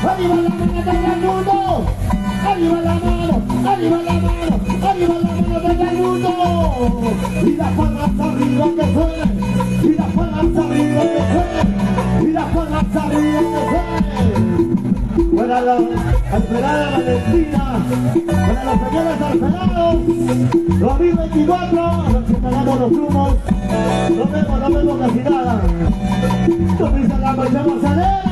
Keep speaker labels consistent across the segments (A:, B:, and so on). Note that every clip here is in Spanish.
A: arriba la mano todo el mundo, arriba la mano, arriba la mano, arriba la mano todo el mundo, y las palmas arriba que suene, y las palmas arriba que suene, y las palmas arriba que suene. Para la esperada Valentina, para los señores alferados, 2024, nos instalamos los humos, no vemos casi nada. Comienza la marcha más alegre,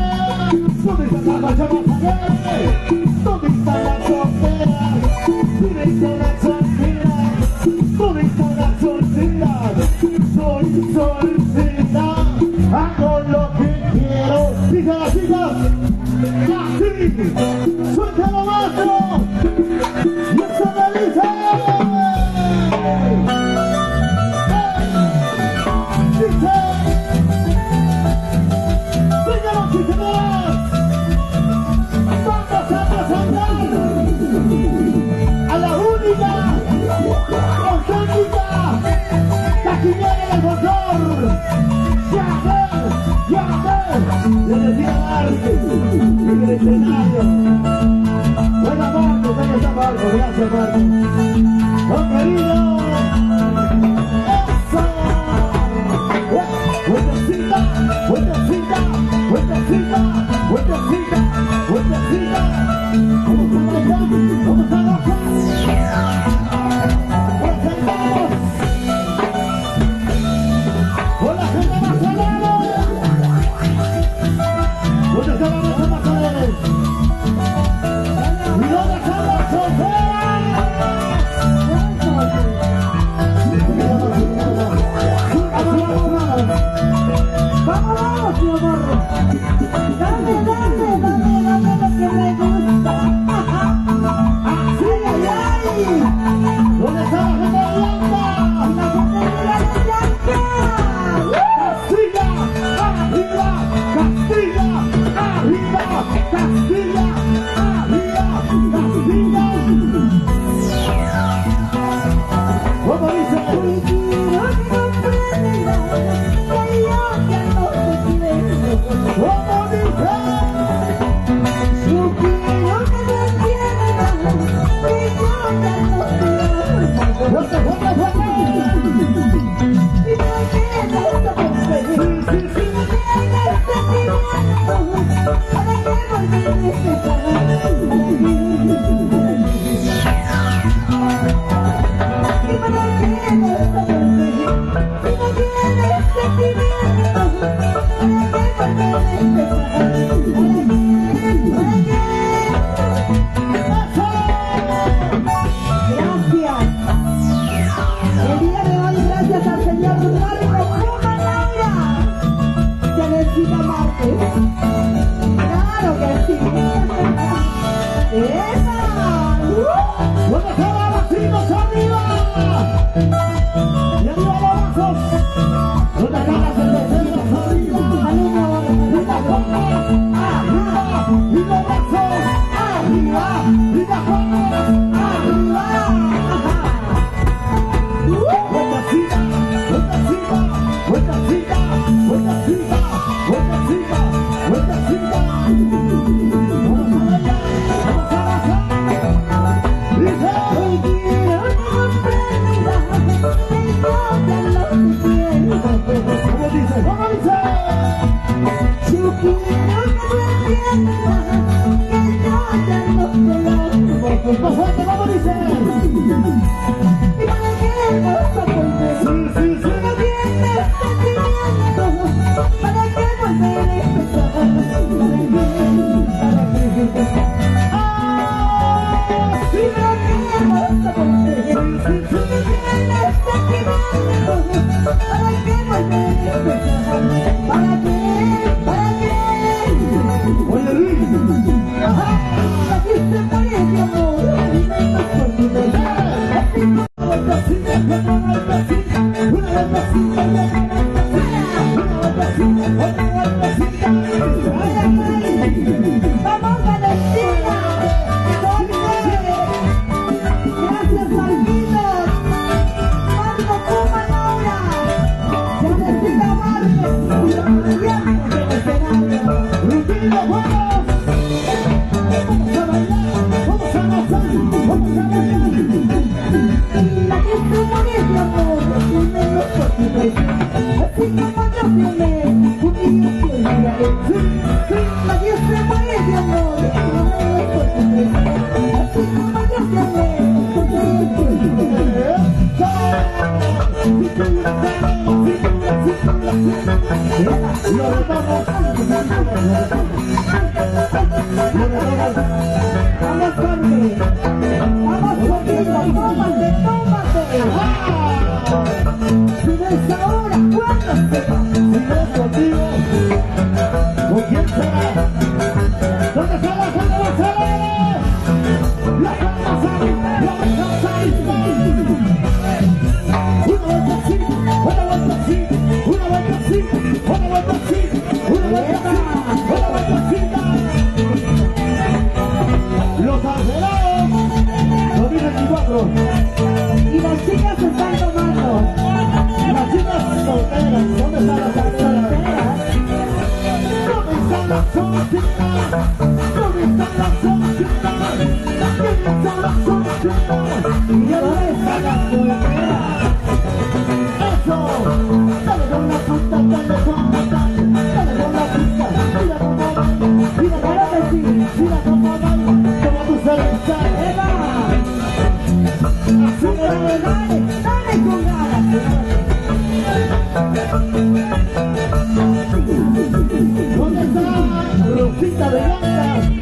A: comienza la marcha más alegre, comienza la soltera, comienza la soltera, comienza la soltera, soy soltera, hago lo que quiero, dice las chicas. ¡Así! ¡Suéltalo, maestro! ¡Y eso me dice! ¡Dice! ¡Síguenos, chiqueras! ¡Vamos a presentar a la única, auténtica, taquillera del motor! ¡Ya decía Marte! ¡En el escenario! ¡Buena Marco! ¡Está en esta Marco! ¡Gracias, Marco! ¡Oh, querido! ¡Eso! ¡Vueltecita! ¡Vueltecita! ¡Vueltecita! ¡Vueltecita! ¡Vueltecita! ¡Vamos a bailar! ¡Vamos a bajar! ¡Presentamos! ¡Con la gente más alegre! ¿Dónde están las cosas más alegres? ¿Y dónde están las solteras? ¡Vamos, vamos, tío Morro! ¡Dame lo que me gusta! ¡Así, ay, ay! ¿Dónde está la gente blanca? ¡La gente blanca! ¡Castilla! ¡Arriba! ¡Castilla! ¡Arriba! ¡Castilla! ¡Arriba! ¡Castilla! ¿Cómo dice? ¿Cómo dice? ¡Fuerte, fuerte, fuerte!
B: ¡Rutina, buenas!
A: vamos a bailar, vamos a gozar, vamos a bailar.
B: La que se muere de amor, primero por tu vez. Así como yo te amé, un día te olvidaré. La que se muere de amor, primero por tu vez. Así como yo te amé, un día te olvidaré. Vamos fuerte, vamos poquito, tómate, tómate. Si no es ahora, ¿cuándo será?
A: Si no es contigo, ¿con quién será? ¿Dónde está la gente de Ceres? La casa, la casa, una vuelta así, una vuelta así, una vuelta así, una vuelta así, una vuelta así, una vuelta así. Los acelerados 2024.
B: Y las chicas se están tomando.
A: Las chicas solteras, ¿dónde están las solteras? ¿Dónde están las solteras? ¿Dónde están las solteras? ¿Dónde están las solteras?
B: ¿Y dónde están las solteras?
A: ¡Eso! Dale con la pista, dale con la pista, dale con la pista. Mira cómo baila, mira
B: Claro que sí.
A: mira cómo baila, como tú sabes.
B: ¡Eva!
A: Así
B: Dale, dale, dale con ganas.
A: ¿Dónde está Rosita de Blanca?